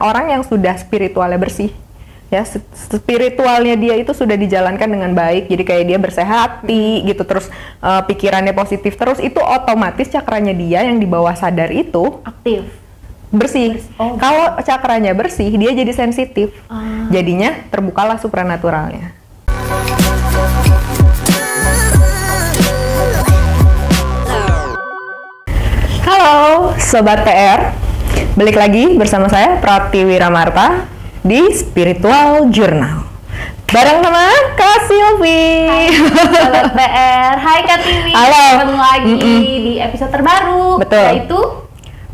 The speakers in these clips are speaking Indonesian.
orang yang sudah spiritualnya bersih. Ya, spiritualnya dia itu sudah dijalankan dengan baik, jadi kayak dia bersehati gitu, terus pikirannya positif terus, itu otomatis cakranya dia yang di bawah sadar itu aktif, bersih. Oh. Kalau cakranya bersih, dia jadi sensitif, jadinya terbukalah supranaturalnya. Halo Sobat PR, balik lagi bersama saya Pratiwi Ramarta di Spiritual Journal bareng sama Kak Silvi. Hai Sobat PR, hai Kak Tiwi. Halo. Ketemu lagi di episode terbaru. Betul. Yaitu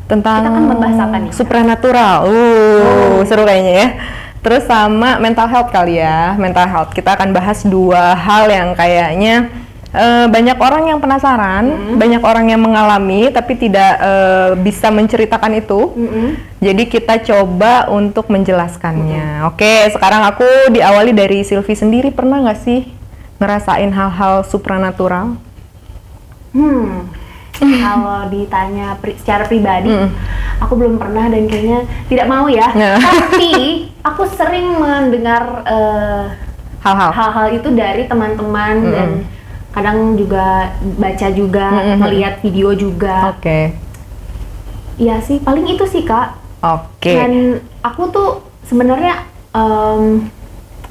Tentang kita akan membahas apa nih? supranatural. Seru kayaknya ya. Terus sama mental health kali ya. Mental health, kita akan bahas dua hal yang kayaknya banyak orang yang penasaran, banyak orang yang mengalami tapi tidak bisa menceritakan itu. Jadi kita coba untuk menjelaskannya. Oke, sekarang aku diawali dari Silvi sendiri. Pernah nggak sih ngerasain hal-hal supranatural? Kalau ditanya secara pribadi, aku belum pernah dan kayaknya tidak mau ya. Tapi aku sering mendengar hal-hal itu dari teman-teman dan kadang juga baca juga, melihat video juga. Oke. Iya sih, paling itu sih Kak. Oke. Dan aku tuh sebenarnya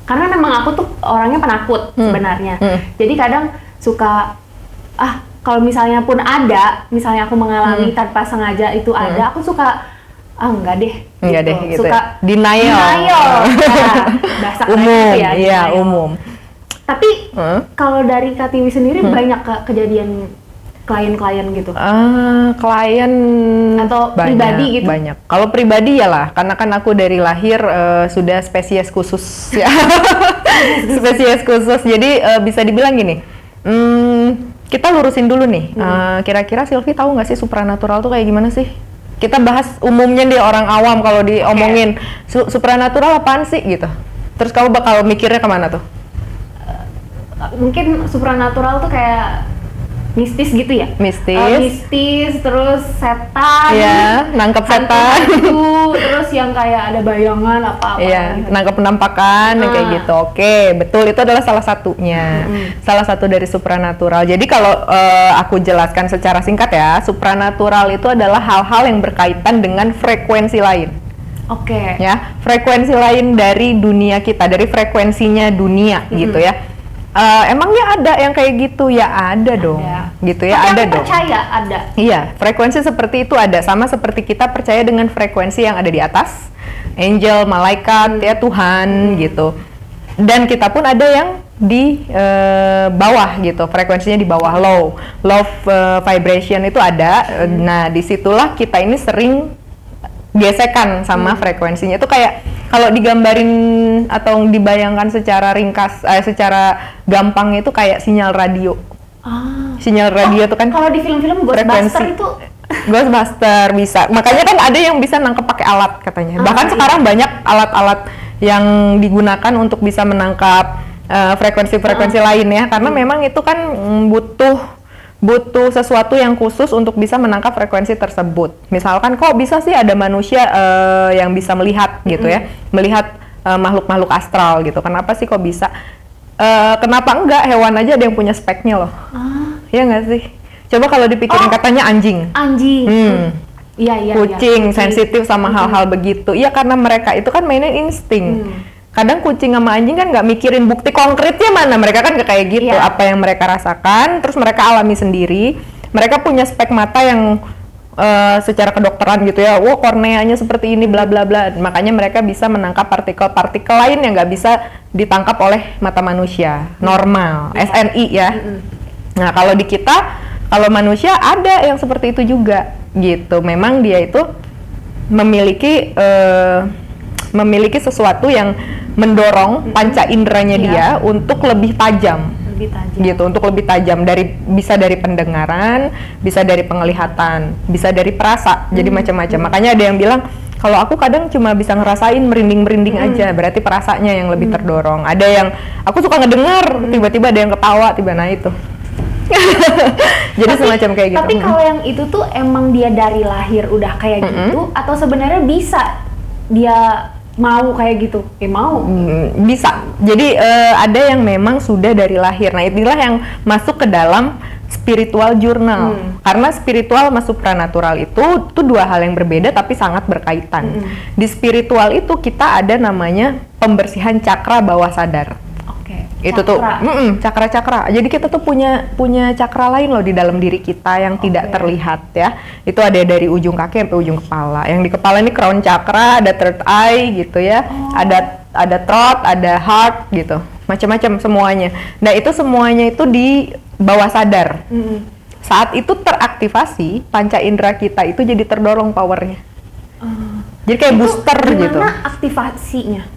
karena memang aku tuh orangnya penakut sebenarnya. Jadi kadang suka kalau misalnya pun ada, misalnya aku mengalami tanpa sengaja itu ada, aku suka enggak deh gitu. Suka denial. Nah, bahasa umum gitu ya. Iya, umum. Tapi kalau dari Kak Tiwi sendiri banyak kejadian klien-klien gitu? Klien atau banyak, pribadi gitu? Banyak. Kalau pribadi ya lah, karena kan aku dari lahir sudah spesies khusus ya. Spesies khusus. Jadi bisa dibilang gini, kita lurusin dulu nih. Kira-kira Silvi tahu nggak sih supranatural tuh kayak gimana sih? Kita bahas umumnya deh, orang awam kalau diomongin supranatural apaan sih gitu. Terus kamu bakal mikirnya kemana tuh? Mungkin supranatural tuh kayak mistis gitu ya? Mistis, terus setan, nangkep setan, terus yang kayak ada bayangan apa-apa gitu. Nangkep penampakan, kayak gitu. Oke, betul, itu adalah salah satunya, salah satu dari supranatural. Jadi kalau aku jelaskan secara singkat ya, supranatural itu adalah hal-hal yang berkaitan dengan frekuensi lain. Oke. Ya, frekuensi lain dari dunia kita, dari frekuensinya dunia gitu ya. Emangnya ada yang kayak gitu? Ya ada dong, gitu ya. Tapi ada aku dong. Percaya ada. Iya, frekuensi seperti itu ada, sama seperti kita percaya dengan frekuensi yang ada di atas, angel, malaikat, ya Tuhan gitu. Dan kita pun ada yang di bawah gitu, frekuensinya di bawah, low vibration itu ada. Nah, disitulah kita ini sering gesekan sama frekuensinya. Itu kayak kalau digambarin atau dibayangkan secara ringkas, secara gampang itu kayak sinyal radio. Sinyal radio itu kan kalau di film-film Ghostbuster itu Ghostbuster bisa. Makanya kan ada yang bisa nangkep pakai alat katanya. Bahkan sekarang banyak alat-alat yang digunakan untuk bisa menangkap frekuensi-frekuensi lain ya. Karena memang itu kan butuh sesuatu yang khusus untuk bisa menangkap frekuensi tersebut. Misalkan kok bisa sih ada manusia yang bisa melihat gitu ya, melihat makhluk-makhluk astral gitu. Kenapa sih kok bisa? Kenapa enggak? Hewan aja ada yang punya speknya loh. Iya nggak sih? Coba kalau dipikirin katanya anjing. Iya. Kucing sensitif sama hal-hal begitu. Iya, karena mereka itu kan mainnya insting. Kadang kucing sama anjing kan nggak mikirin bukti konkretnya mana, mereka kan nggak kayak gitu. Apa yang mereka rasakan, terus mereka alami sendiri. Mereka punya spek mata yang secara kedokteran gitu ya, korneanya seperti ini, bla bla bla. Makanya mereka bisa menangkap partikel-partikel lain yang nggak bisa ditangkap oleh mata manusia normal, SNI ya. Nah, kalau di kita, kalau manusia ada yang seperti itu juga gitu. Memang dia itu memiliki sesuatu yang mendorong panca inderanya dia untuk lebih tajam. Gitu, untuk lebih tajam, bisa dari pendengaran, bisa dari penglihatan, bisa dari perasa. Jadi macam-macam. Makanya ada yang bilang kalau aku kadang cuma bisa ngerasain merinding-merinding aja, berarti perasanya yang lebih terdorong. Ada yang aku suka ngedengar, tiba-tiba ada yang ketawa, nah itu. Jadi semacam kayak gitu. Tapi kalau yang itu tuh emang dia dari lahir udah kayak gitu, atau sebenarnya bisa dia mau kayak gitu? Mau. Bisa. Jadi ada yang memang sudah dari lahir. Nah, inilah yang masuk ke dalam spiritual journal. Karena spiritual sama supranatural itu dua hal yang berbeda tapi sangat berkaitan. Di spiritual itu kita ada namanya pembersihan cakra bawah sadar. Itu cakra. Tuh cakra-cakra. Jadi kita tuh punya cakra lain loh di dalam diri kita yang tidak terlihat ya. Itu ada dari ujung kaki sampai ujung kepala. Yang di kepala ini crown chakra, ada third eye gitu ya. Ada throat, ada heart gitu. Macam-macam semuanya. Nah, itu semuanya itu di bawah sadar. Saat itu teraktivasi, panca indera kita itu jadi terdorong powernya. Jadi kayak booster gitu. Gimana aktivasinya?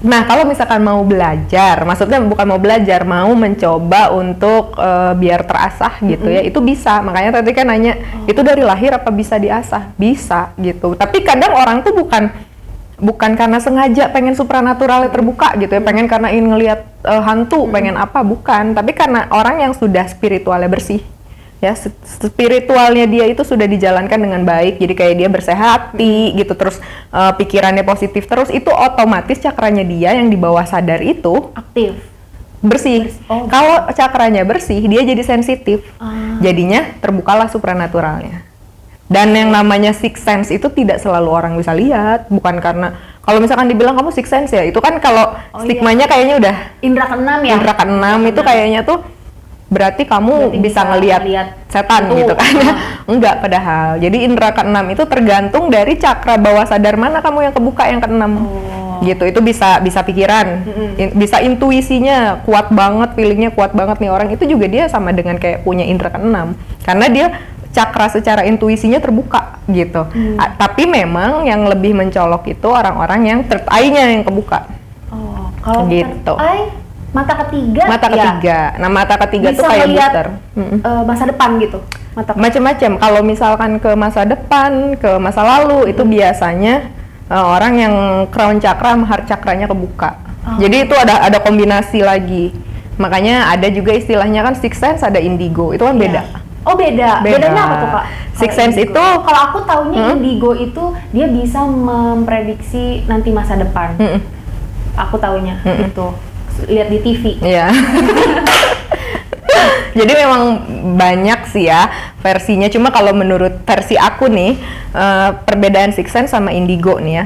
Nah, kalau misalkan mau belajar, maksudnya bukan mau belajar, mau mencoba untuk biar terasah gitu ya, itu bisa. Makanya tadi kan nanya, itu dari lahir apa bisa diasah? Bisa gitu. Tapi kadang orang tuh bukan karena sengaja pengen supranaturalnya terbuka gitu ya, pengen karena ingin ngelihat hantu, pengen apa, bukan. Tapi karena orang yang sudah spiritualnya bersih. Ya, spiritualnya dia itu sudah dijalankan dengan baik, jadi kayak dia bersehati gitu, terus pikirannya positif terus, itu otomatis cakranya dia yang di bawah sadar itu aktif, bersih. Kalau cakranya bersih, dia jadi sensitif, jadinya terbukalah supranaturalnya. Dan yang namanya sixth sense itu tidak selalu orang bisa lihat, bukan karena kalau misalkan dibilang kamu sixth sense ya, itu kan kalau stigmanya kayaknya udah indra keenam ya. Indra keenam itu kayaknya tuh berarti kamu bisa ngelihat setan gitu kan. Enggak, padahal. Jadi indera keenam itu tergantung dari cakra bawah sadar mana kamu yang kebuka yang keenam. Gitu. Itu bisa pikiran. Bisa intuisinya kuat banget, feelingnya kuat banget nih orang. Itu juga dia sama dengan kayak punya indera keenam. Karena dia cakra secara intuisinya terbuka gitu. Tapi memang yang lebih mencolok itu orang-orang yang third eye-nya yang kebuka. Kalau gitu. Third eye, mata ketiga. Nah, mata ketiga tuh kayak booster. Masa depan gitu. Macam-macam. Kalau misalkan ke masa depan, ke masa lalu, itu biasanya orang yang crown chakra sama heart chakranya kebuka. Jadi itu ada kombinasi lagi. Makanya ada juga istilahnya kan sixth sense, ada indigo. Itu kan beda. Oh, beda. Bedanya apa tuh, Kak? Sixth sense itu, kalau aku taunya indigo itu dia bisa memprediksi nanti masa depan. Aku taunya itu. Lihat di TV. Iya. Jadi memang banyak sih ya versinya. Cuma kalau menurut versi aku nih, perbedaan sixth sense sama indigo nih ya.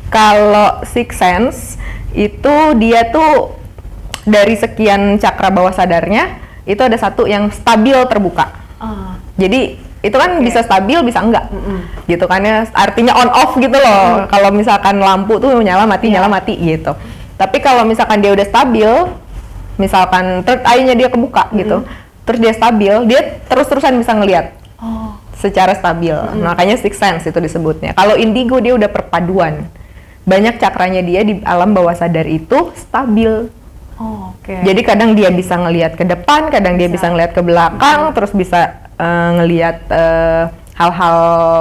Kalau sixth sense itu dia tuh dari sekian cakra bawah sadarnya itu ada satu yang stabil terbuka. Jadi itu kan bisa stabil, bisa enggak, gitu kan ya. Artinya on off gitu loh. Kalau misalkan lampu tuh nyala mati gitu. Tapi kalau misalkan dia udah stabil, misalkan third eye-nya dia kebuka gitu, terus dia stabil, dia terus-terusan bisa ngelihat secara stabil. Makanya sixth sense itu disebutnya. Kalau indigo dia udah perpaduan. Banyak cakranya dia di alam bawah sadar itu stabil. Jadi kadang dia bisa ngelihat ke depan, kadang dia bisa ngelihat ke belakang, terus bisa ngelihat hal-hal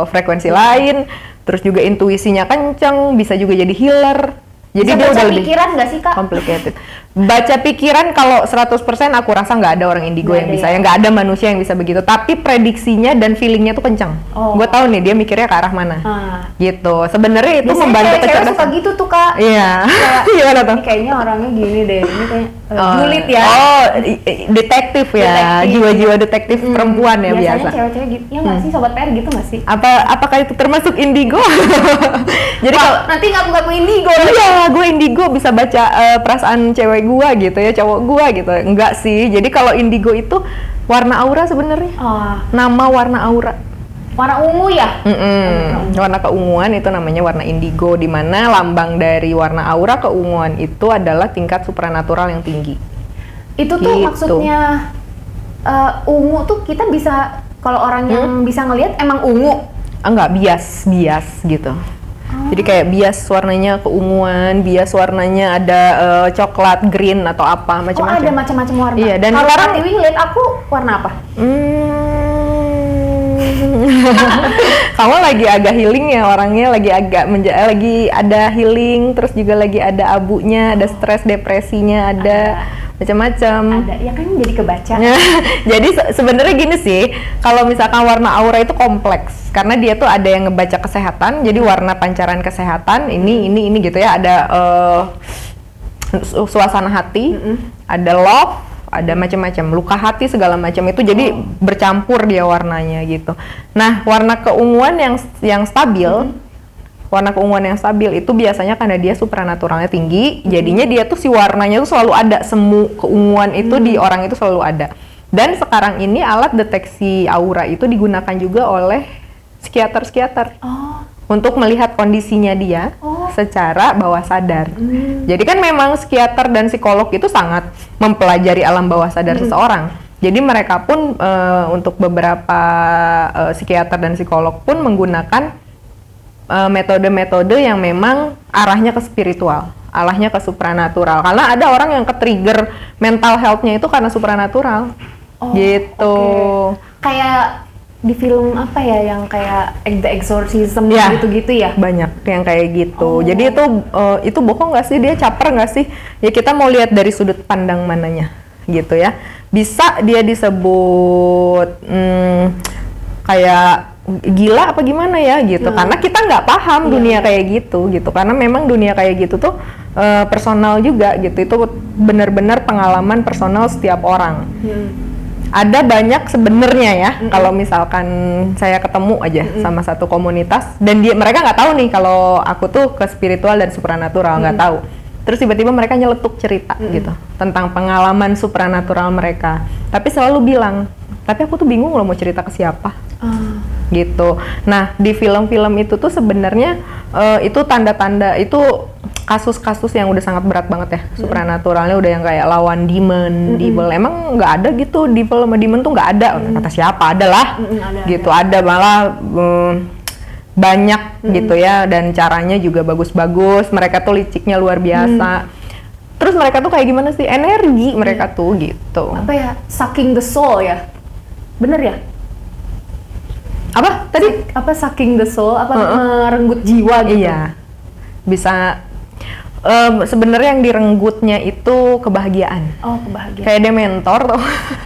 frekuensi lain, terus juga intuisinya kenceng, bisa juga jadi healer. Jadi bisa dia baca udah pikiran nggak sih, Kak? Complicated. Baca pikiran kalau 100% aku rasa nggak ada orang indigo yang bisa, ya nggak ada manusia yang bisa begitu. Tapi prediksinya dan feelingnya tuh kencang. Gue tahu nih dia mikirnya ke arah mana. Gitu. Sebenarnya itu membantu kecerdasan. Suka gitu tuh, Kak. Iya. Gimana tuh? Kayaknya orangnya gini deh. Ini kayak julid ya. Detektif ya. Jiwa-jiwa detektif perempuan ya biasa. Biasanya cewek-cewek gitu. Ya nggak sih, sobat PR gitu nggak sih? Apakah itu termasuk indigo? Jadi kalau nanti ngaku-ngaku indigo. Iya, gue indigo bisa baca perasaan cewek gue gitu ya, cowok gue gitu. Enggak sih. Jadi kalau indigo itu warna aura sebenarnya. Nama warna aura. Warna ungu ya? Warna keunguan itu namanya warna indigo, di mana lambang dari warna aura keunguan itu adalah tingkat supranatural yang tinggi. Itu tuh maksudnya ungu tuh kita bisa, kalau orang yang bisa ngelihat emang ungu? Enggak, bias gitu. Jadi kayak bias warnanya keunguan, bias warnanya ada coklat, green atau apa macam-macam. Ada macam-macam warna. Iya, dan kalau sekarang Tiwi ngeliat aku warna apa? Kamu lagi agak healing ya orangnya, lagi lagi ada healing, terus juga lagi ada abunya, ada stres, depresinya, ada macam-macam. Ada, ya kan jadi kebaca. Jadi sebenarnya gini sih, kalau misalkan warna aura itu kompleks, karena dia tuh ada yang ngebaca kesehatan, jadi warna pancaran kesehatan, ini gitu ya, ada suasana hati, ada love, ada macam-macam, luka hati segala macam itu, jadi bercampur dia warnanya gitu. Nah, warna keunguan yang stabil, warna keunguan yang stabil itu biasanya karena dia supranaturalnya tinggi, jadinya dia tuh si warnanya tuh selalu ada, semu keunguan itu di orang itu selalu ada. Dan sekarang ini alat deteksi aura itu digunakan juga oleh psikiater untuk melihat kondisinya dia secara bawah sadar. Jadi kan memang psikiater dan psikolog itu sangat mempelajari alam bawah sadar seseorang. Jadi mereka pun untuk beberapa psikiater dan psikolog pun menggunakan metode-metode yang memang arahnya ke spiritual, arahnya ke supranatural. Karena ada orang yang ke-trigger mental health-nya itu karena supranatural. Gitu. Kayak di film apa ya yang kayak The Exorcism gitu-gitu ya? Banyak yang kayak gitu. Jadi itu bohong nggak sih? Dia caper nggak sih? Ya kita mau lihat dari sudut pandang mananya gitu ya. Bisa dia disebut kayak gila apa gimana ya gitu. Karena kita nggak paham dunia kayak gitu. Karena memang dunia kayak gitu tuh personal juga gitu. Itu benar-benar pengalaman personal setiap orang. Ada banyak sebenarnya ya, kalau misalkan saya ketemu aja sama satu komunitas dan mereka nggak tahu nih kalau aku tuh ke spiritual dan supranatural, nggak tahu. Terus tiba-tiba mereka nyeletuk cerita gitu tentang pengalaman supranatural mereka. Tapi selalu bilang, tapi aku tuh bingung loh mau cerita ke siapa. Gitu. Nah, di film-film itu tuh sebenarnya itu tanda-tanda, itu kasus-kasus yang udah sangat berat banget ya. Supranaturalnya udah yang kayak lawan demon, devil. Emang nggak ada gitu, devil sama demon tuh nggak ada. Kata siapa? Ada lah. Gitu, ada malah banyak gitu ya, dan caranya juga bagus-bagus. Mereka tuh liciknya luar biasa. Terus mereka tuh kayak gimana sih? Energi mereka tuh gitu. Apa ya? Sucking the soul ya? Bener ya? Apa tadi? Apa sucking the soul? Apa merenggut jiwa gitu? Iya. Bisa sebenarnya yang direnggutnya itu kebahagiaan. Kebahagiaan. Kayak dementor tuh.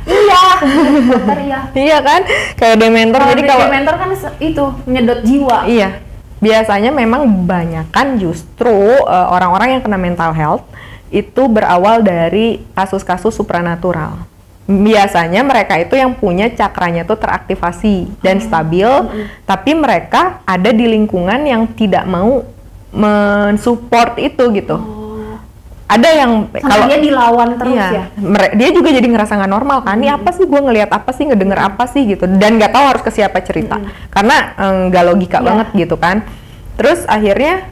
Iya, dementor ya. Iya kan? Kayak dementor. Jadi kalau dementor kan itu menyedot jiwa. Iya. Biasanya memang banyakan justru orang-orang yang kena mental health itu berawal dari kasus-kasus supranatural. Biasanya mereka itu yang punya cakranya tuh teraktivasi dan stabil, tapi mereka ada di lingkungan yang tidak mau mensupport itu gitu. Ada yang kalau dia dilawan terus ya. Dia juga jadi ngerasa nggak normal kan. Ini apa sih, gue ngelihat apa sih, ngedenger apa sih gitu, dan nggak tahu harus ke siapa cerita karena nggak logika banget gitu kan. Terus akhirnya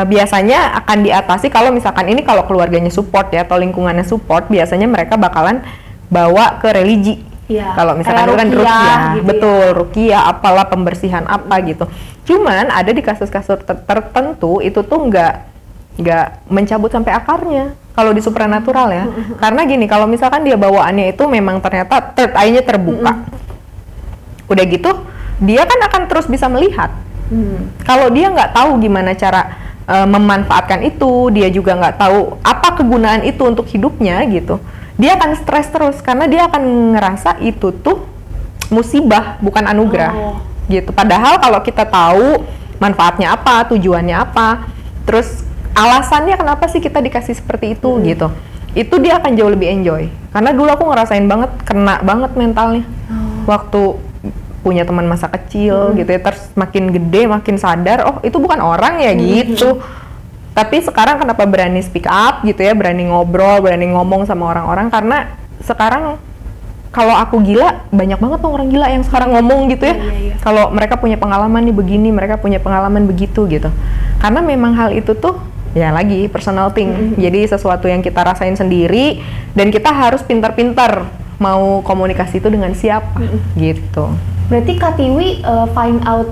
biasanya akan diatasi kalau misalkan ini kalau keluarganya support ya atau lingkungannya support, biasanya mereka bakalan bawa ke religi. Kalau misalkan itu kan ruqyah, gitu betul, ruqyah, apalah pembersihan apa gitu. Cuman ada di kasus-kasus tertentu itu tuh nggak mencabut sampai akarnya kalau di supranatural ya. Karena gini, kalau misalkan dia bawaannya itu memang ternyata third eye-nya terbuka, udah gitu dia kan akan terus bisa melihat. Kalau dia nggak tahu gimana cara memanfaatkan itu, dia juga nggak tahu apa kegunaan itu untuk hidupnya gitu, dia akan stres terus karena dia akan ngerasa itu tuh musibah bukan anugerah gitu. Padahal kalau kita tahu manfaatnya apa, tujuannya apa, terus alasannya kenapa sih kita dikasih seperti itu gitu, itu dia akan jauh lebih enjoy. Karena dulu aku ngerasain banget, kena banget mentalnya waktu punya teman masa kecil gitu ya, terus makin gede makin sadar, oh itu bukan orang ya gitu. Tapi sekarang kenapa berani speak up gitu ya, berani ngobrol, berani ngomong sama orang-orang, karena sekarang kalau aku gila, banyak banget tuh orang gila yang sekarang ngomong gitu ya. Kalau mereka punya pengalaman nih begini, mereka punya pengalaman begitu gitu. Karena memang hal itu tuh ya lagi personal thing. Jadi sesuatu yang kita rasain sendiri dan kita harus pintar-pintar mau komunikasi itu dengan siapa gitu. Berarti Kak Tiwi find out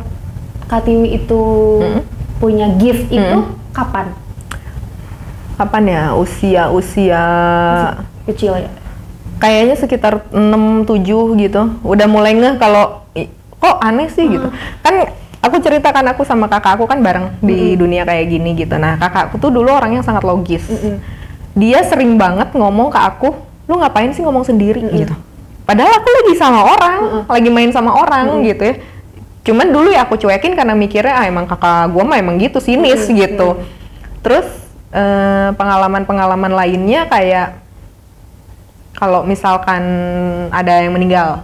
Kak Tiwi itu punya gift itu kapan? Kapan ya? Usia kecil ya? Kayaknya sekitar 6-7 gitu. Udah mulai ngeh kalau kok aneh sih gitu. Kan aku ceritakan aku sama kakak aku kan bareng di dunia kayak gini gitu. Nah kakakku tuh dulu orang yang sangat logis. Dia sering banget ngomong ke aku, lu ngapain sih ngomong sendiri gitu. Padahal aku lagi sama orang, lagi main sama orang gitu ya. Cuman dulu ya aku cuekin karena mikirnya emang kakak gue mah emang gitu, sinis gitu. Terus pengalaman-pengalaman lainnya kayak kalau misalkan ada yang meninggal,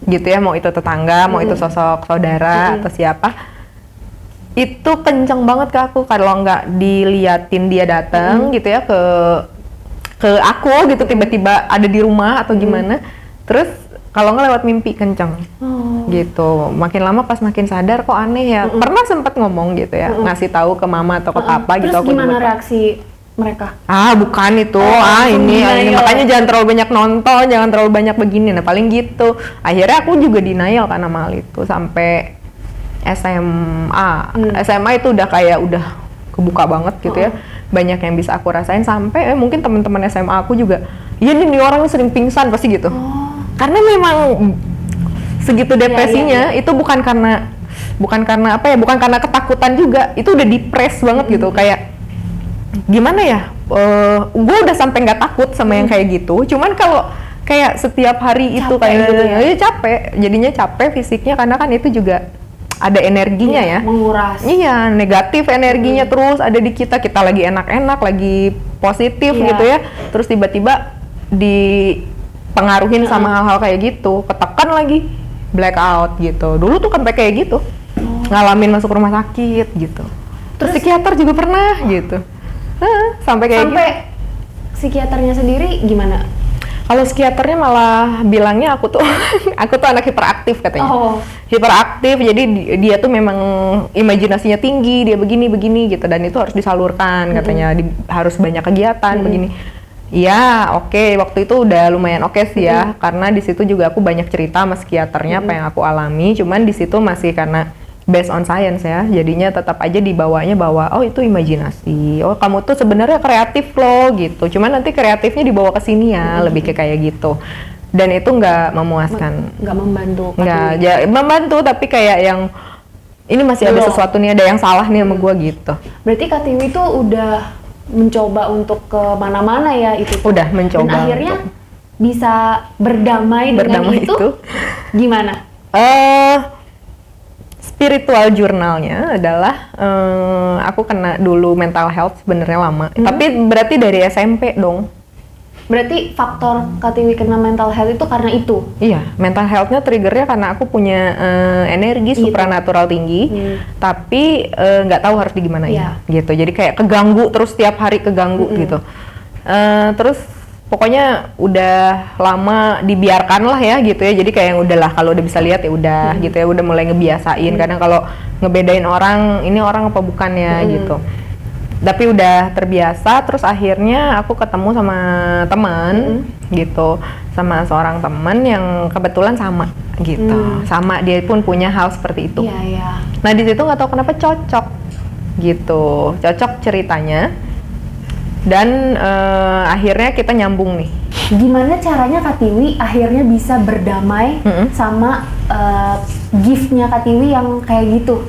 gitu ya, mau itu tetangga, mau itu sosok saudara atau siapa, itu kenceng banget ke aku kalau nggak diliatin dia datang gitu ya ke aku gitu tiba-tiba ada di rumah atau gimana, terus kalau nggak lewat mimpi kenceng gitu. Makin lama pas makin sadar kok aneh ya. Pernah sempat ngomong gitu ya, ngasih tahu ke mama atau ke papa gitu. Terus gimana reaksi mereka? Bukan itu, ini makanya jangan terlalu banyak nonton, jangan terlalu banyak begini. Nah paling gitu. Akhirnya aku juga denial karena mal itu sampai SMA itu udah kayak udah kebuka banget gitu ya. Banyak yang bisa aku rasain sampai mungkin teman-teman SMA aku juga, iya nih orang sering pingsan pasti gitu. Karena memang segitu depresinya itu bukan karena apa ya, bukan karena ketakutan juga, itu udah depres banget gitu. Kayak gimana ya, gue udah sampai nggak takut sama yang kayak gitu, cuman kalau kayak setiap hari itu kayak gitu ya capek, jadinya capek fisiknya karena kan itu juga ada energinya ya, menguras. Iya, negatif energinya terus ada di kita lagi enak-enak, lagi positif gitu ya, terus tiba-tiba dipengaruhin sama hal-hal kayak gitu, ketekan lagi, blackout gitu. Dulu tuh sampai kayak gitu, ngalamin masuk rumah sakit gitu. Terus psikiater juga pernah gitu. Sampai kayak gitu. Psikiaternya sendiri gimana? Kalau psikiaternya malah bilangnya aku tuh anak hiperaktif katanya. Hiperaktif, jadi dia tuh memang imajinasinya tinggi, dia begini gitu, dan itu harus disalurkan katanya, harus banyak kegiatan begini. Iya, oke, waktu itu udah lumayan oke sih ya, karena di situ juga aku banyak cerita sama psikiaternya apa yang aku alami, cuman di situ masih karena based on science ya, jadinya tetap aja dibawanya bahwa itu imajinasi, kamu tuh sebenarnya kreatif loh gitu, cuman nanti kreatifnya dibawa ke sini ya, lebih ke kayak gitu, dan itu nggak memuaskan, nggak membantu, nggak ya membantu, tapi kayak yang ini masih ada sesuatu nih, ada yang salah nih sama gua gitu. Berarti Kak Tiwi tuh udah mencoba untuk ke mana-mana ya itu, udah mencoba, dan akhirnya bisa berdamai dengan itu. Gimana? Spiritual journalnya adalah aku kena dulu mental health sebenarnya lama, tapi berarti dari SMP dong. Berarti faktor Kak Tiwi kena mental health itu karena itu? Iya, mental healthnya triggernya karena aku punya energi supranatural tinggi, tapi nggak tahu harus digimanain gitu. Jadi kayak keganggu terus, tiap hari keganggu gitu. Terus pokoknya udah lama dibiarkan lah ya gitu ya, jadi kayak yang udahlah, kalau udah bisa lihat ya udah gitu ya, udah mulai ngebiasain, kadang kalau ngebedain orang, ini orang apa bukan ya gitu, tapi udah terbiasa. Terus akhirnya aku ketemu sama teman gitu, sama seorang teman yang kebetulan sama gitu, sama dia pun punya hal seperti itu. Nah di situ nggak tahu kenapa cocok gitu, cocok ceritanya. Dan akhirnya kita nyambung nih. Gimana caranya Kak Tiwi akhirnya bisa berdamai sama gift-nya Kak Tiwi yang kayak gitu?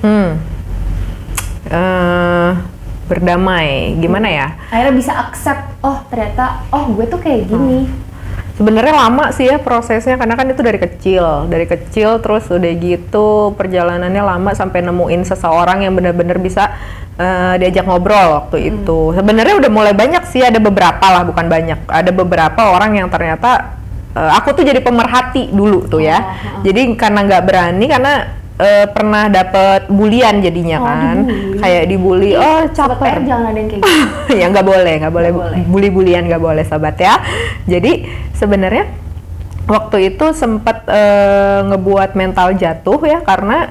Berdamai, gimana ya? Akhirnya bisa accept, ternyata gue tuh kayak gini. Sebenarnya lama sih ya prosesnya, karena kan itu dari kecil terus udah gitu perjalanannya lama sampai nemuin seseorang yang benar-benar bisa diajak ngobrol waktu itu. Sebenarnya udah mulai banyak sih, ada beberapa lah, bukan banyak, ada beberapa orang yang ternyata aku tuh jadi pemerhati dulu tuh ya. Jadi karena nggak berani, karena pernah dapet bulian jadinya kan, kayak dibully, capek. Jangan ada yang kayak gitu. Ya nggak boleh. Bully-bulian nggak boleh sobat ya. Jadi sebenarnya waktu itu sempat ngebuat mental jatuh ya, karena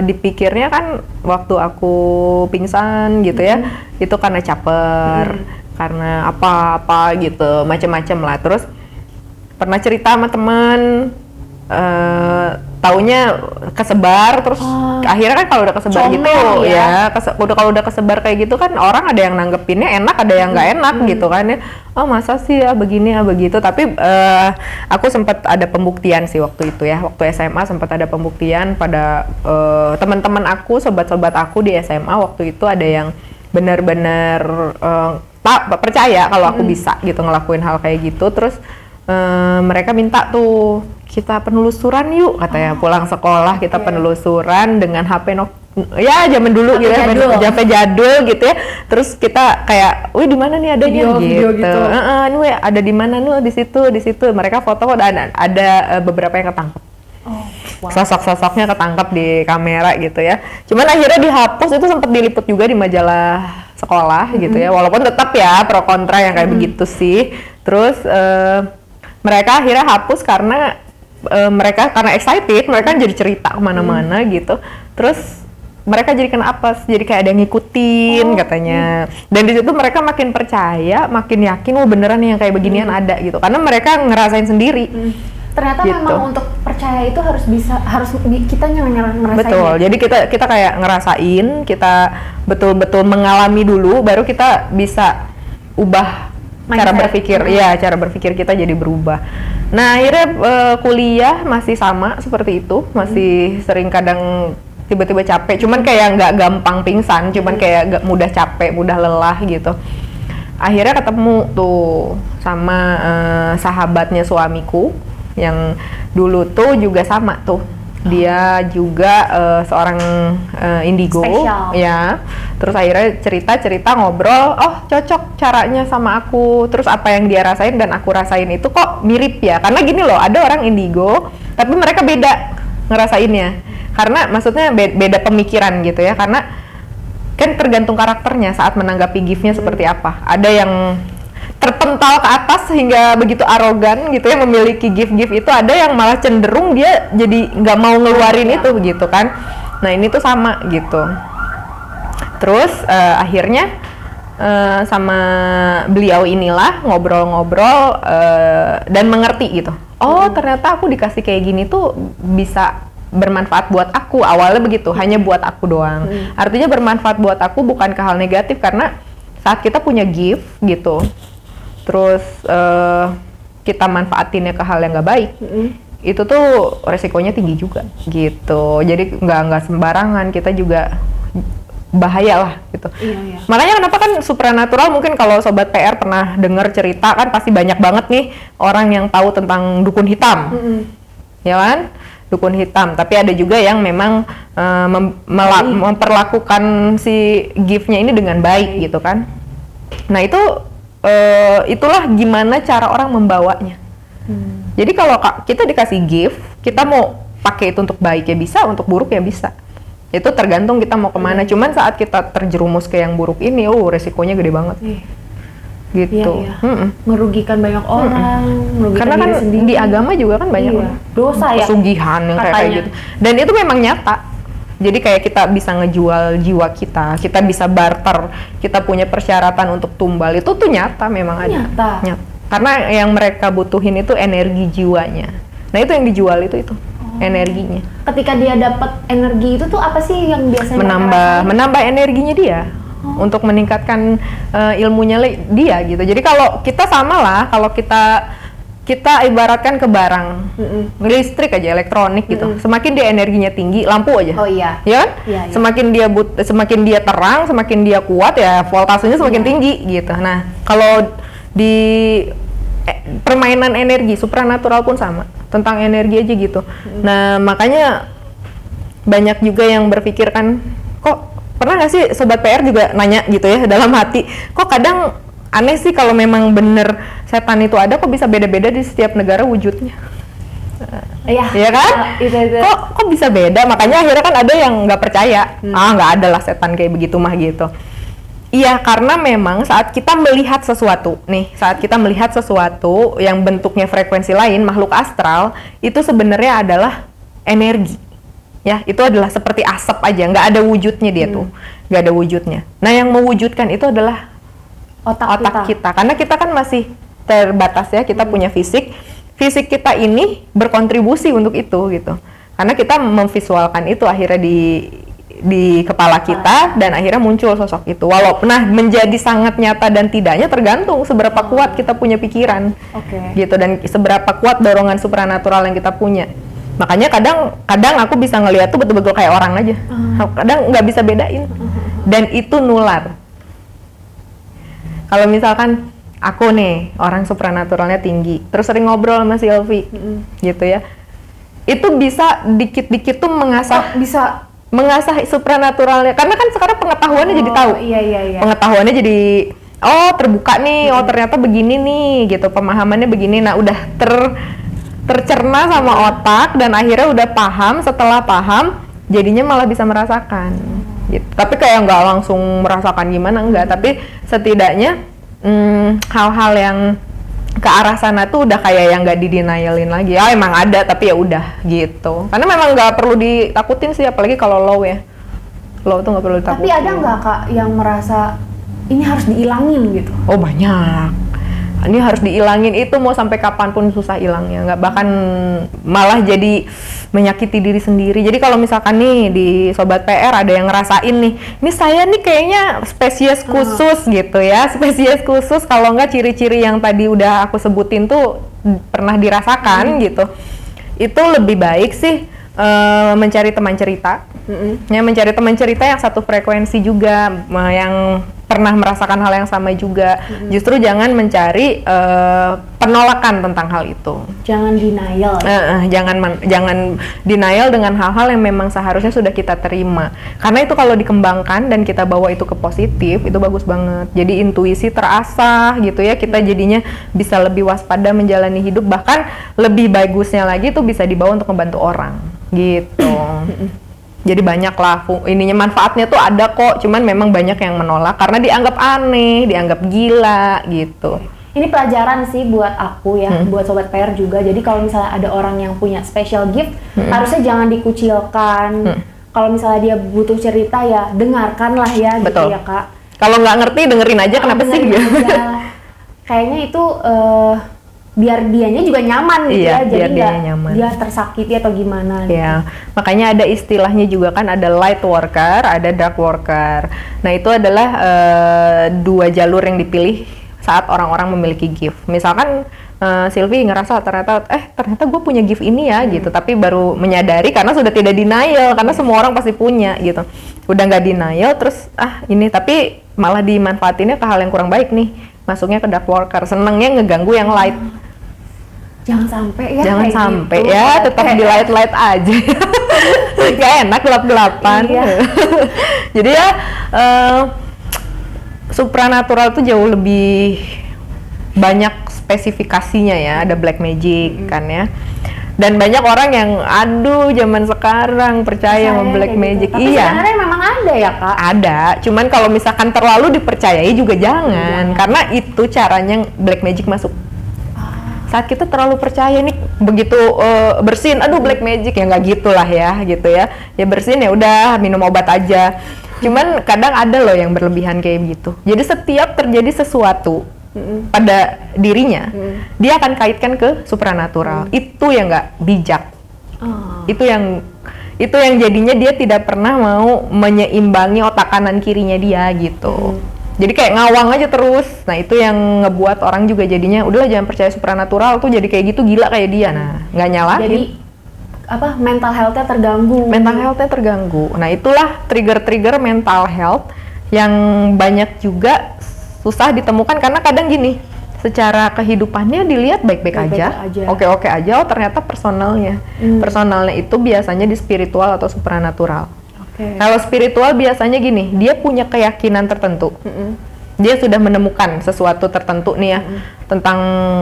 dipikirnya kan waktu aku pingsan gitu ya, itu karena caper, karena apa-apa gitu, macem-macem lah. Terus pernah cerita sama teman taunya kesebar terus akhirnya kan kalau udah kesebar gitu ya kalau udah kesebar kayak gitu kan orang ada yang nanggepinnya enak, ada yang nggak enak gitu kan ya. Oh masa sih ya begini ya begitu, tapi aku sempat ada pembuktian sih waktu itu ya, waktu SMA sempat ada pembuktian pada teman-teman aku, sobat-sobat aku di SMA waktu itu ada yang benar-benar percaya kalau aku bisa gitu ngelakuin hal kayak gitu. Terus mereka minta tuh kita penelusuran yuk katanya, pulang sekolah kita penelusuran dengan HP ya zaman dulu gitu ya, HP jadul gitu ya. Terus kita kayak, wih di mana nih adanya gitu. Nih ada di mana nih, di situ. Mereka foto dan ada beberapa yang ketangkep. Sosok-sosoknya ketangkep di kamera gitu ya. Cuman akhirnya dihapus, itu sempat diliput juga di majalah sekolah gitu ya. Walaupun tetap ya pro kontra yang kayak begitu sih. Terus mereka akhirnya hapus karena mereka karena excited, mereka jadi cerita kemana-mana gitu. Terus mereka jadi kena apes, jadi kayak ada yang ngikutin katanya. Dan di situ mereka makin percaya, makin yakin, beneran nih yang kayak beginian ada gitu. Karena mereka ngerasain sendiri. Ternyata gitu. Memang untuk percaya itu harus kita ngerasain. Betul. Jadi kita kayak ngerasain, kita betul-betul mengalami dulu, baru kita bisa ubah cara berpikir, cara berpikir kita jadi berubah. Nah akhirnya kuliah masih sama seperti itu, masih sering kadang tiba-tiba capek, cuman kayak nggak gampang pingsan, cuman kayak mudah capek, mudah lelah gitu. Akhirnya ketemu tuh sama sahabatnya suamiku yang dulu tuh juga sama tuh. Dia juga seorang indigo. Spesial. Ya. Terus akhirnya cerita ngobrol, oh cocok caranya sama aku. Terus apa yang dia rasain dan aku rasain itu kok mirip ya. Karena gini loh, ada orang indigo tapi mereka beda ngerasainnya. Karena maksudnya beda pemikiran gitu ya. Karena kan tergantung karakternya saat menanggapi gift-nya seperti apa. Ada yang terpental ke atas sehingga begitu arogan gitu ya memiliki gift-gift itu, ada yang malah cenderung dia jadi nggak mau ngeluarin itu begitu kan. Nah ini tuh sama gitu. Terus akhirnya sama beliau inilah ngobrol-ngobrol dan mengerti gitu. Oh ternyata aku dikasih kayak gini tuh bisa bermanfaat buat aku. Awalnya begitu, hanya buat aku doang. Artinya bermanfaat buat aku bukan ke hal negatif, karena saat kita punya gift gitu terus kita manfaatinnya ke hal yang nggak baik, itu tuh resikonya tinggi juga gitu. Jadi nggak sembarangan, kita juga bahaya lah gitu. Makanya kenapa kan supranatural, mungkin kalau sobat PR pernah dengar cerita kan pasti banyak banget nih orang yang tahu tentang dukun hitam, ya kan? Dukun hitam. Tapi ada juga yang memang memperlakukan si gift-nya ini dengan baik gitu kan. Nah itulah gimana cara orang membawanya. Jadi kalau kita dikasih gift, kita mau pakai itu untuk baik ya bisa, untuk buruk ya bisa. Itu tergantung kita mau kemana. Cuman saat kita terjerumus ke yang buruk ini, resikonya gede banget. Gitu. Merugikan banyak orang, merugikan karena kan di agama juga kan banyak dosa ya, pesugihan yang kayak gitu. Dan itu memang nyata. Jadi kayak kita bisa ngejual jiwa kita bisa barter, kita punya persyaratan untuk tumbal, itu tuh nyata memang ada. Nyata. Karena yang mereka butuhin itu energi jiwanya. Nah itu yang dijual itu energinya. Ketika dia dapat energi itu tuh apa sih yang biasanya menambah energinya dia untuk meningkatkan ilmunya dia gitu. Jadi kalau kita sama lah, kalau kita ibaratkan ke barang listrik aja, elektronik gitu. Semakin dia energinya tinggi, lampu aja. Ya kan? Semakin dia terang, semakin dia kuat ya, voltasenya semakin tinggi gitu. Nah, kalau di permainan energi supranatural pun sama, tentang energi aja gitu. Nah, makanya banyak juga yang berpikir kan, kok pernah nggak sih sobat PR juga nanya gitu ya dalam hati, kok kadang aneh sih kalau memang bener setan itu ada, kok bisa beda-beda di setiap negara wujudnya. Iya kan? Kok bisa beda? Makanya akhirnya kan ada yang nggak percaya. Nggak ada lah setan kayak begitu mah gitu. Iya, karena memang saat kita melihat sesuatu yang bentuknya frekuensi lain, makhluk astral, itu sebenarnya adalah energi. Ya, itu adalah seperti asap aja, nggak ada wujudnya dia tuh, nggak ada wujudnya. Nah, yang mewujudkan itu adalah otak kita. Karena kita kan masih terbatas ya, kita punya fisik kita ini berkontribusi untuk itu gitu. Karena kita memvisualkan itu akhirnya di kepala kita dan akhirnya muncul sosok itu. Walaupun menjadi sangat nyata dan tidaknya tergantung seberapa kuat kita punya pikiran. Gitu, dan seberapa kuat dorongan supranatural yang kita punya. Makanya kadang aku bisa ngeliat tuh betul-betul kayak orang aja. Kadang nggak bisa bedain. Dan itu nular. Kalau misalkan aku nih orang supranaturalnya tinggi, terus sering ngobrol sama si Elvi, gitu ya. Itu bisa dikit-dikit tuh mengasah supranaturalnya, karena kan sekarang pengetahuannya jadi tahu. Iya. Pengetahuannya jadi terbuka nih, ternyata begini nih gitu, pemahamannya begini. Nah, udah tercerna sama otak dan akhirnya udah paham. Setelah paham, jadinya malah bisa merasakan gitu. Tapi kayak nggak langsung merasakan gimana, enggak, tapi setidaknya hal-hal yang ke arah sana tuh udah kayak yang nggak didenialin lagi. Emang ada tapi ya udah gitu. Karena memang nggak perlu ditakutin sih, apalagi kalau low ya. Low tuh nggak perlu ditakutin. Tapi ada nggak Kak yang merasa ini harus dihilangin gitu? Oh banyak. Ini harus dihilangin, itu mau sampai kapanpun susah hilangnya, nggak, bahkan malah jadi menyakiti diri sendiri. Jadi kalau misalkan nih di Sobat PR ada yang ngerasain nih, ini saya nih kayaknya spesies khusus gitu ya, spesies khusus, kalau nggak ciri-ciri yang tadi udah aku sebutin tuh pernah dirasakan gitu, itu lebih baik sih mencari teman cerita, ya, mencari teman cerita yang satu frekuensi juga, yang pernah merasakan hal yang sama juga. Justru jangan mencari penolakan tentang hal itu. Jangan denial. Jangan denial dengan hal-hal yang memang seharusnya sudah kita terima. Karena itu kalau dikembangkan dan kita bawa itu ke positif, itu bagus banget. Jadi intuisi terasah gitu ya. Kita jadinya bisa lebih waspada menjalani hidup. Bahkan lebih bagusnya lagi itu bisa dibawa untuk membantu orang gitu. Jadi banyak lah ininya, manfaatnya tuh ada kok, cuman memang banyak yang menolak karena dianggap aneh, dianggap gila gitu. Ini pelajaran sih buat aku ya, buat Sobat PR juga. Jadi kalau misalnya ada orang yang punya special gift, harusnya jangan dikucilkan. Kalau misalnya dia butuh cerita ya dengarkanlah ya. Betul. Gitu ya Kak. Kalau nggak ngerti dengerin aja, kenapa sih gitu. Kayaknya itu biar dianya juga nyaman gitu ya, jadi dia tersakiti atau gimana gitu. Ya, makanya ada istilahnya juga kan, ada light worker, ada dark worker. Nah itu adalah dua jalur yang dipilih saat orang-orang memiliki gift. Misalkan Sylvie ngerasa ternyata gue punya gift ini ya gitu, tapi baru menyadari karena sudah tidak denial, karena semua orang pasti punya gitu. Udah nggak denial terus ini, tapi malah dimanfaatinnya ke hal yang kurang baik nih, masuknya ke dark worker, senengnya ngeganggu yang light. Jangan sampai ya. Jangan sampai gitu. Ya, tetap di light aja. Gak enak gelap-gelapan. Iya. Jadi ya supranatural tuh jauh lebih banyak spesifikasinya ya. Ada black magic kan ya. Dan banyak orang yang zaman sekarang percaya sama black magic. Tapi sebenarnya memang ada ya Kak? Ada, cuman kalau misalkan terlalu dipercayai juga jangan. Karena itu caranya black magic masuk. Saat kita terlalu percaya nih, begitu bersin, black magic, ya nggak gitulah ya gitu ya. Ya bersin ya udah minum obat aja. Cuman kadang ada loh yang berlebihan kayak gitu. Jadi setiap terjadi sesuatu pada dirinya, dia akan kaitkan ke supranatural. Itu yang nggak bijak. Itu yang jadinya dia tidak pernah mau menyeimbangi otak kanan kirinya dia gitu. Jadi kayak ngawang aja terus. Nah itu yang ngebuat orang juga jadinya udahlah jangan percaya supranatural tuh, jadi kayak gitu gila kayak dia. Nah nggak nyalahin. Jadi mental health-nya terganggu. Mental health-nya terganggu. Nah itulah trigger-trigger mental health yang banyak juga susah ditemukan, karena kadang gini, secara kehidupannya dilihat baik-baik aja, oke-oke aja, ternyata personalnya itu biasanya di spiritual atau supranatural. Kalau spiritual biasanya gini, dia punya keyakinan tertentu. Dia sudah menemukan sesuatu tertentu nih ya, tentang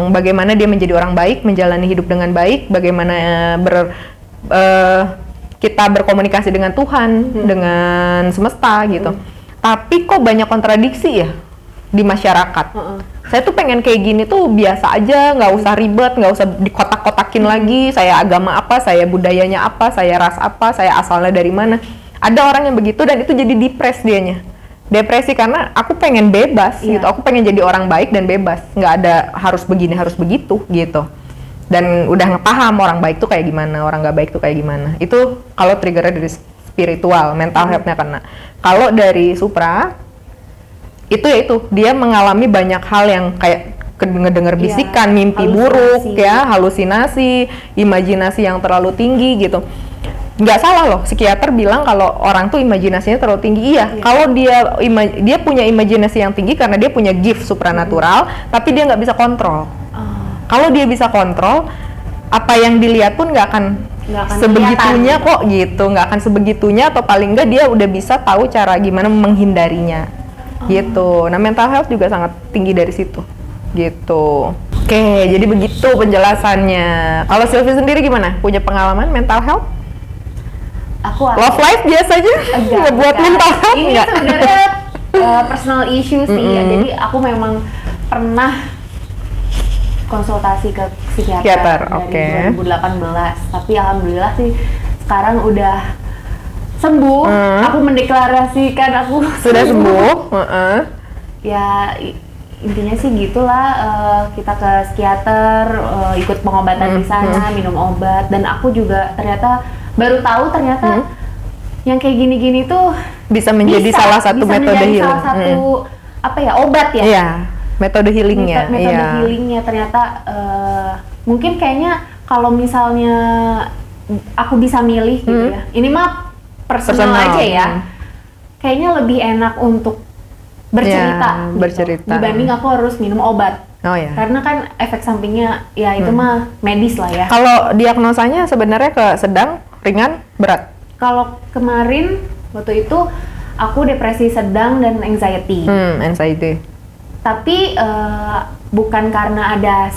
bagaimana dia menjadi orang baik, menjalani hidup dengan baik, bagaimana kita berkomunikasi dengan Tuhan, dengan semesta gitu. Tapi kok banyak kontradiksi ya di masyarakat. Saya tuh pengen kayak gini tuh biasa aja, nggak usah ribet, nggak usah dikotak-kotakin lagi, saya agama apa, saya budayanya apa, saya ras apa, saya asalnya dari mana. Ada orang yang begitu dan itu jadi depresi karena aku pengen bebas gitu, aku pengen jadi orang baik dan bebas, nggak ada harus begini harus begitu gitu. dan udah ngepaham orang baik tuh kayak gimana, orang nggak baik tuh kayak gimana. Itu kalau triggernya dari spiritual, mental health-nya kena. Kalau dari supra, itu ya itu dia mengalami banyak hal yang kayak ngedenger bisikan, mimpi buruk, ya, halusinasi, imajinasi yang terlalu tinggi gitu. Nggak salah loh, psikiater bilang kalau orang tuh imajinasinya terlalu tinggi. Iya. Kalau dia punya imajinasi yang tinggi karena dia punya gift supranatural, tapi dia nggak bisa kontrol. Kalau dia bisa kontrol, apa yang dilihat pun nggak akan sebegitunya kok gitu, nggak akan sebegitunya, atau paling nggak dia udah bisa tahu cara gimana menghindarinya gitu. Nah, mental health juga sangat tinggi dari situ gitu. Oke, jadi begitu penjelasannya. Kalau Sylvie sendiri gimana? Punya pengalaman mental health? Aku love life biasanya ngebuat mental health ini nggak? Sebenarnya personal issue sih. Jadi aku memang pernah konsultasi ke psikiater dari 2018, tapi alhamdulillah sih sekarang udah sembuh. Aku mendeklarasikan aku sudah sembuh. Ya intinya sih gitulah, kita ke psikiater, ikut pengobatan di sana, minum obat, dan aku juga ternyata baru tahu ternyata yang kayak gini-gini tuh bisa menjadi salah satu metode healing, salah satu apa ya, obat ya. Iya, metode healingnya. Metode healingnya ternyata mungkin kayaknya kalau misalnya aku bisa milih gitu ya, ini mah personal aja ya, kayaknya lebih enak untuk bercerita dibanding aku harus minum obat. Karena kan efek sampingnya ya itu mah medis lah ya. Kalau diagnosanya sebenarnya ke sedang, ringan, berat? Kalau kemarin waktu itu aku depresi sedang dan anxiety. Anxiety. Tapi bukan karena ada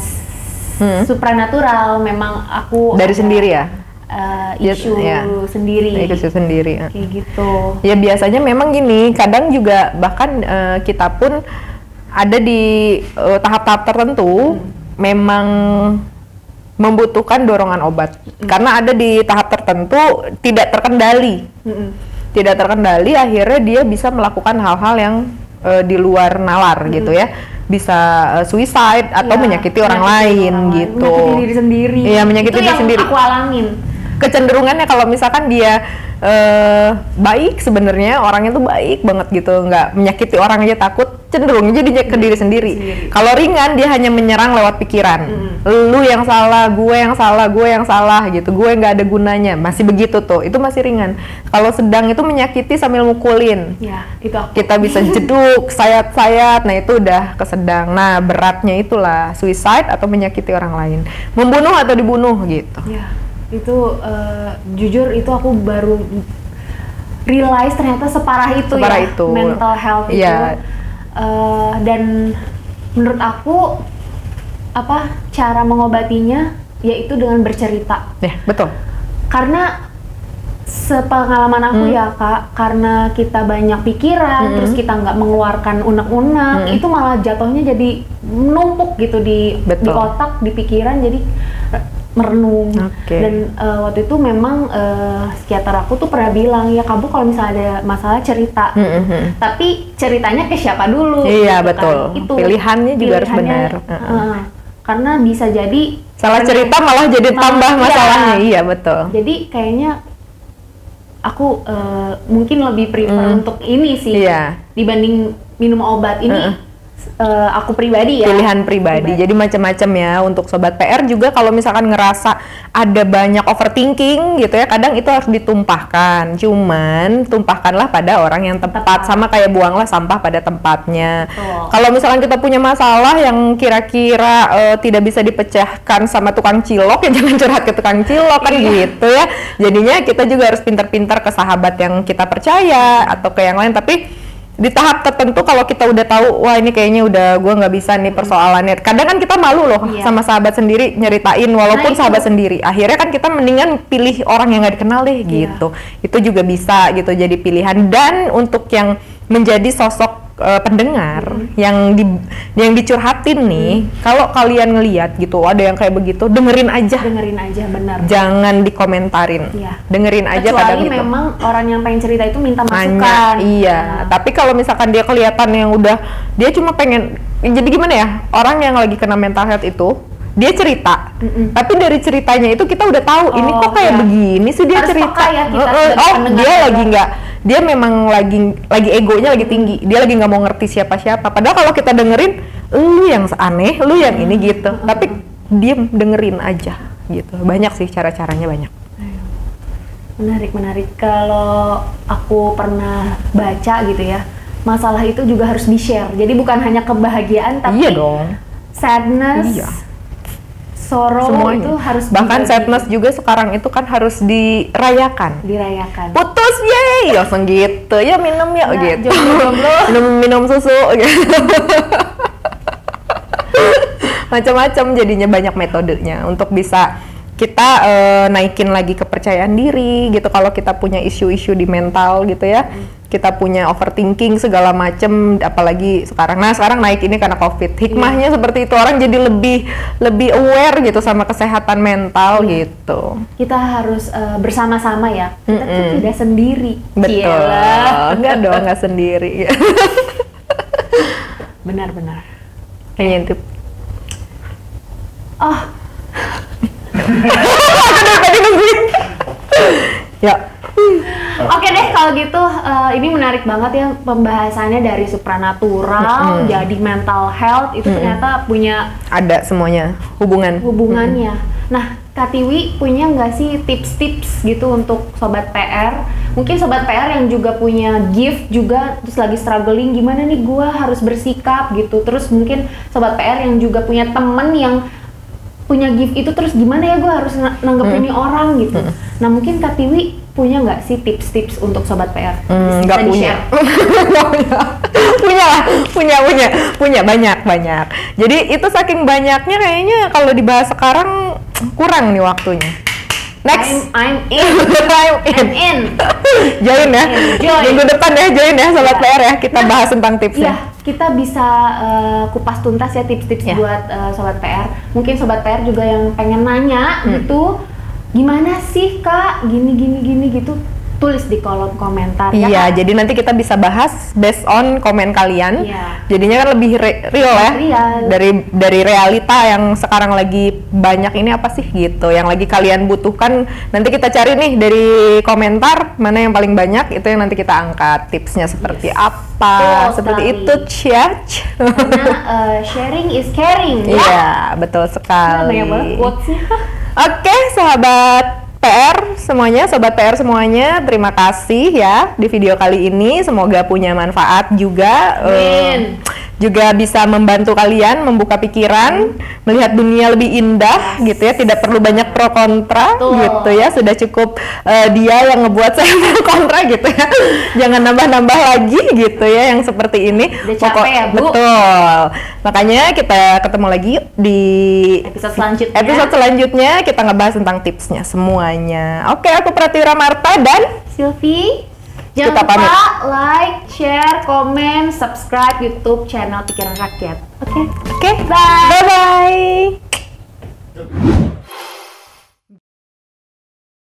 supranatural, memang aku dari sendiri ya? Isu sendiri. Isu sendiri. Kayak gitu. Ya biasanya memang gini, kadang juga bahkan kita pun ada di tahap-tahap tertentu memang membutuhkan dorongan obat. Karena ada di tahap tertentu tidak terkendali. Tidak terkendali, akhirnya dia bisa melakukan hal-hal yang di luar nalar gitu ya. Bisa suicide atau menyakiti orang lain gitu. Menyakiti diri sendiri. Iya, menyakiti diri sendiri. Itu yang aku alamin. Kecenderungannya kalau misalkan dia baik, sebenarnya orangnya tuh baik banget gitu, nggak menyakiti orang aja takut, cenderung jadi ke diri sendiri. Kalau ringan dia hanya menyerang lewat pikiran, lu yang salah, gue yang salah, gue yang salah gitu, gue nggak ada gunanya, masih begitu tuh, itu masih ringan. Kalau sedang itu menyakiti sambil mukulin, ya, itu aku. Kita bisa jeduk, sayat-sayat, nah itu udah kesedang. Nah beratnya itulah suicide atau menyakiti orang lain, membunuh atau dibunuh gitu. Ya. Itu jujur itu aku baru realize ternyata separah itu mental health itu. Dan menurut aku cara mengobatinya yaitu dengan bercerita. Ya, betul. Karena sepengalaman aku ya Kak, karena kita banyak pikiran, terus kita nggak mengeluarkan unek-unek, itu malah jatuhnya jadi menumpuk gitu di otak, di pikiran, jadi merenung. Dan waktu itu memang psikiater aku tuh pernah bilang, ya kamu kalau misalnya ada masalah cerita, tapi ceritanya ke siapa dulu? Iya gitu, betul. Kan? Itu pilihannya juga harus benar. Karena bisa jadi salah cerita malah jadi tambah masalahnya. Iya betul. Jadi kayaknya aku mungkin lebih prefer untuk ini sih dibanding minum obat ini. Aku pribadi ya, pilihan pribadi. Jadi macam-macam ya untuk sobat PR juga. Kalau misalkan ngerasa ada banyak overthinking gitu ya, kadang itu harus ditumpahkan, cuman tumpahkanlah pada orang yang tepat. Sama kayak buanglah sampah pada tempatnya. Kalau misalkan kita punya masalah yang kira-kira tidak bisa dipecahkan sama tukang cilok, ya jangan curhat ke tukang cilok kan gitu ya. Jadinya kita juga harus pintar-pintar ke sahabat yang kita percaya atau ke yang lain. Tapi di tahap tertentu kalau kita udah tahu, wah ini kayaknya udah gue nggak bisa nih persoalannya. Kadang kan kita malu loh sama sahabat sendiri nyeritain, walaupun sahabat sendiri. Akhirnya kan kita mendingan pilih orang yang nggak dikenal deh gitu. Itu juga bisa gitu jadi pilihan. Dan untuk yang menjadi sosok pendengar yang dicurhatin nih, kalau kalian ngelihat gitu ada yang kayak begitu, dengerin aja, benar. Jangan dikomentarin, dengerin aja. Kadang gitu. Memang orang yang pengen cerita itu minta masukan. Tapi kalau misalkan dia kelihatan yang udah dia cuma pengen, jadi gimana ya, orang yang lagi kena mental health itu dia cerita, tapi dari ceritanya itu kita udah tahu ini kok kayak begini sih dia harus cerita. Ya, kita dia lagi nggak, dia memang lagi egonya lagi tinggi, dia lagi nggak mau ngerti siapa-siapa. Padahal kalau kita dengerin, lu yang aneh, lu yang ini gitu. Tapi diem dengerin aja gitu. Banyak sih cara-caranya banyak. Menarik. Kalau aku pernah baca gitu ya, masalah itu juga harus di-share. Jadi bukan hanya kebahagiaan, tapi sadness, sorrow semuanya. Itu harus bahkan sadness juga sekarang itu kan harus dirayakan. Putus, yeay, langsung gitu. Ya minum ya gitu. minum susu gitu. Macam-macam jadinya, banyak metodenya untuk bisa kita naikin lagi kepercayaan diri gitu. Kalau kita punya isu-isu di mental gitu ya, kita punya overthinking segala macem, apalagi sekarang. Nah sekarang naik ini karena COVID. Hikmahnya seperti itu, orang jadi lebih aware gitu sama kesehatan mental gitu. Kita harus bersama-sama ya. Kita tuh tidak sendiri. Betul. Enggak dong, nggak sendiri. Benar-benar. Ngintip. Tadi nungguin. Ya. Oke deh kalau gitu, ini menarik banget ya pembahasannya dari supranatural jadi mental health itu ternyata punya ada semuanya hubungannya. Nah Kak Tiwi punya nggak sih tips-tips gitu untuk sobat PR? Mungkin sobat PR yang juga punya gift juga terus lagi struggling gimana nih gua harus bersikap gitu. Terus mungkin sobat PR yang juga punya temen yang punya gift itu terus gimana ya gue harus nanggepin orang gitu. Nah mungkin Kak Tiwi punya nggak sih tips-tips untuk sobat PR? Nggak punya. punya banyak. Jadi itu saking banyaknya kayaknya kalau dibahas sekarang kurang nih waktunya. Next, I'm in. Join ya. Minggu depan ya join ya sobat PR ya. Kita bahas tentang tipsnya. Kita bisa kupas tuntas ya tips-tips buat sobat PR. Mungkin sobat PR juga yang pengen nanya gitu, gimana sih Kak, gini gitu, tulis di kolom komentar ya. Iya, jadi nanti kita bisa bahas based on komen kalian. Jadinya kan lebih real ya. Dari realita yang sekarang lagi banyak ini apa sih gitu, yang lagi kalian butuhkan. Nanti kita cari nih dari komentar mana yang paling banyak, itu yang nanti kita angkat tipsnya seperti apa. Seperti itu, Ciach. Karena sharing is caring ya. Iya, betul sekali. Banyak banget quotes-nya. Oke, sahabat PR semuanya, sobat PR semuanya, terima kasih ya di video kali ini. Semoga punya manfaat juga. Juga bisa membantu kalian membuka pikiran, melihat dunia lebih indah gitu ya. Tidak perlu banyak pro kontra gitu ya. Sudah cukup dia yang ngebuat saya pro kontra gitu ya. Jangan nambah-nambah lagi gitu ya yang seperti ini. Udah capek ya, Bu. Betul. Makanya kita ketemu lagi di episode selanjutnya. Kita ngebahas tentang tipsnya semuanya. Oke, aku Pratiwira Marta dan Silvi. Jangan lupa like, share, komen, subscribe YouTube channel Pikiran Rakyat. Oke, bye. Bye.